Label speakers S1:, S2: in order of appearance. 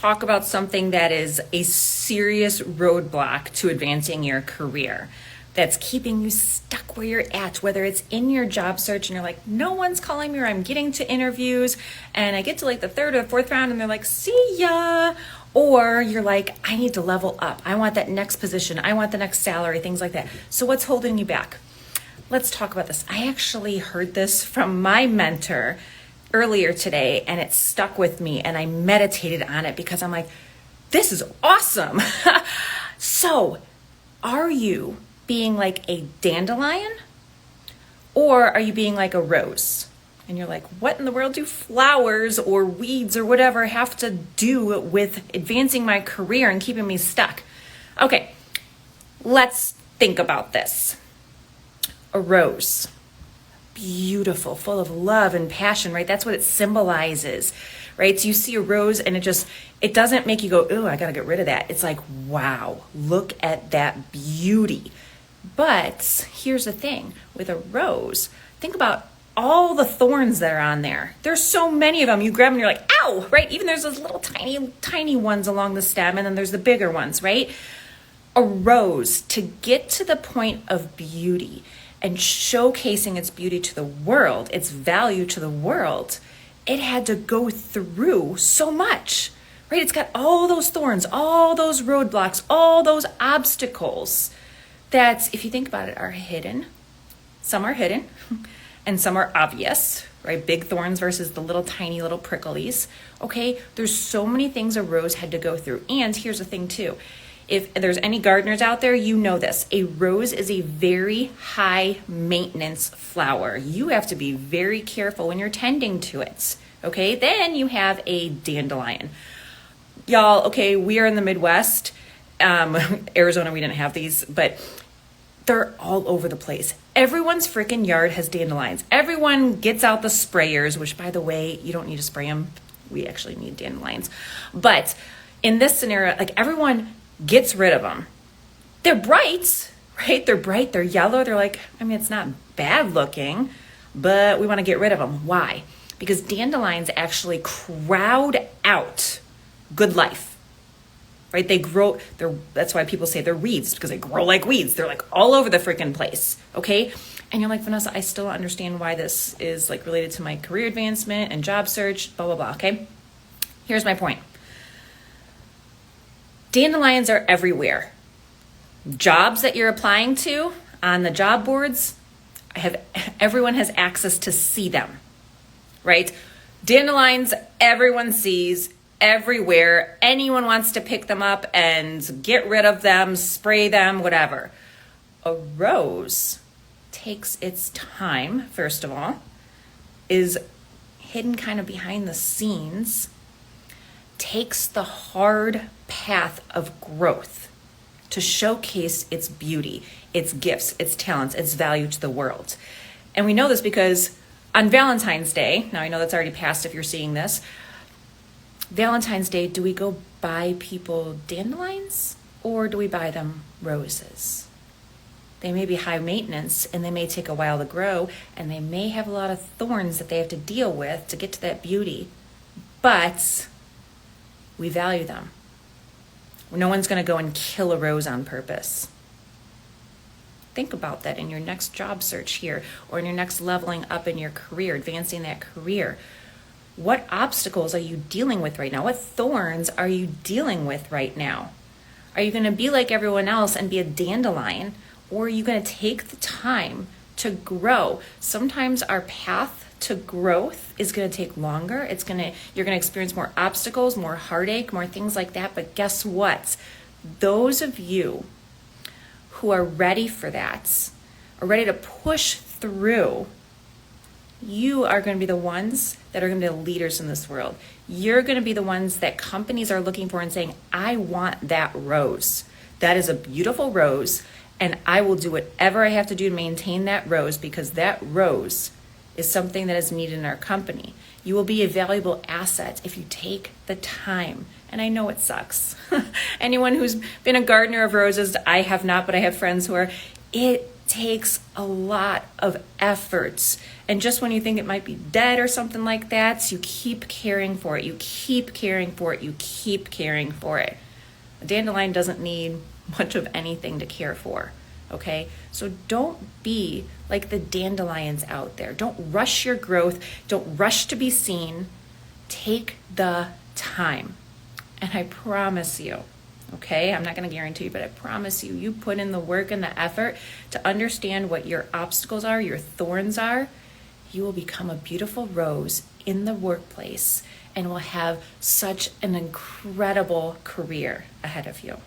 S1: talk about something that is a serious roadblock to advancing your career, that's keeping you stuck where you're at, whether it's in your job search and you're like, no one's calling me, or I'm getting to interviews and I get to like the third or fourth round and they're like, see ya. Or you're like, I need to level up. I want that next position. I want the next salary, things like that. So what's holding you back? Let's talk about this. I actually heard this from my mentor earlier today and it stuck with me and I meditated on it because I'm like, this is awesome. So are you being like a dandelion or are you being like a rose? And you're like, what in the world do flowers or weeds or whatever have to do with advancing my career and keeping me stuck? Okay, let's think about this. A rose, beautiful, full of love and passion, right? That's what it symbolizes, right? So you see a rose and it doesn't make you go, oh, I gotta get rid of that. It's like, wow, look at that beauty. But here's the thing with a rose, think about all the thorns that are on there. There's so many of them. You grab them and you're like, ow, right? Even there's those little tiny ones along the stem and then there's the bigger ones, right? A rose, to get to the point of beauty and showcasing its beauty to the world, its value to the world, it had to go through so much, right? It's got all those thorns, all those roadblocks, all those obstacles that, if you think about it, are hidden. Some are hidden and some are obvious, right? Big thorns versus the little tiny little pricklies. Okay, there's so many things a rose had to go through. And here's the thing too, if there's any gardeners out there, you know this. A rose is a very high maintenance flower. You have to be very careful when you're tending to it. Okay, then you have a dandelion. Y'all, okay, we are in the Midwest. Arizona, we didn't have these, but they're all over the place. Everyone's freaking yard has dandelions. Everyone gets out the sprayers, which by the way, you don't need to spray them. We actually need dandelions. But in this scenario, like everyone gets rid of them. They're bright, right? They're bright, they're yellow. They're like, I mean, it's not bad looking, but we want to get rid of them. Why? Because dandelions actually crowd out good life, right? They grow, that's why people say they're weeds, because they grow like weeds. They're like all over the freaking place, okay? And you're like, Vanessa, I still don't understand why this is like related to my career advancement and job search, blah, blah, blah, okay? Here's my point. Dandelions are everywhere. Jobs that you're applying to on the job boards, everyone has access to see them, right? Dandelions, everyone sees everywhere. Anyone wants to pick them up and get rid of them, spray them, whatever. A rose takes its time, first of all, is hidden kind of behind the scenes, takes the hard path of growth to showcase its beauty, its gifts, its talents, its value to the world. And we know this because on Valentine's Day, now I know that's already passed if you're seeing this, Valentine's Day, do we go buy people dandelions or do we buy them roses? They may be high maintenance and they may take a while to grow and they may have a lot of thorns that they have to deal with to get to that beauty, but we value them. No one's going to go and kill a rose on purpose. Think about that in your next job search here or in your next leveling up in your career, advancing that career. What obstacles are you dealing with right now? What thorns are you dealing with right now? Are you going to be like everyone else and be a dandelion, or are you going to take the time to grow? Sometimes our path to growth is going to take longer. You're going to experience more obstacles, more heartache, more things like that. But guess what? Those of you who are ready for that, are ready to push through, you are going to be the ones that are going to be the leaders in this world. You're going to be the ones that companies are looking for and saying, I want that rose. That is a beautiful rose, and I will do whatever I have to do to maintain that rose because that rose is something that is needed in our company. You will be a valuable asset if you take the time. And I know it sucks. Anyone who's been a gardener of roses, I have not, but I have friends who are, it takes a lot of efforts. And just when you think it might be dead or something like that, so you keep caring for it, you keep caring for it, you keep caring for it. A dandelion doesn't need much of anything to care for, okay? So don't be like the dandelions out there. Don't rush your growth. Don't rush to be seen. Take the time. And I promise you, okay, I'm not going to guarantee, but I promise you, you put in the work and the effort to understand what your obstacles are, your thorns are, you will become a beautiful rose in the workplace and will have such an incredible career ahead of you.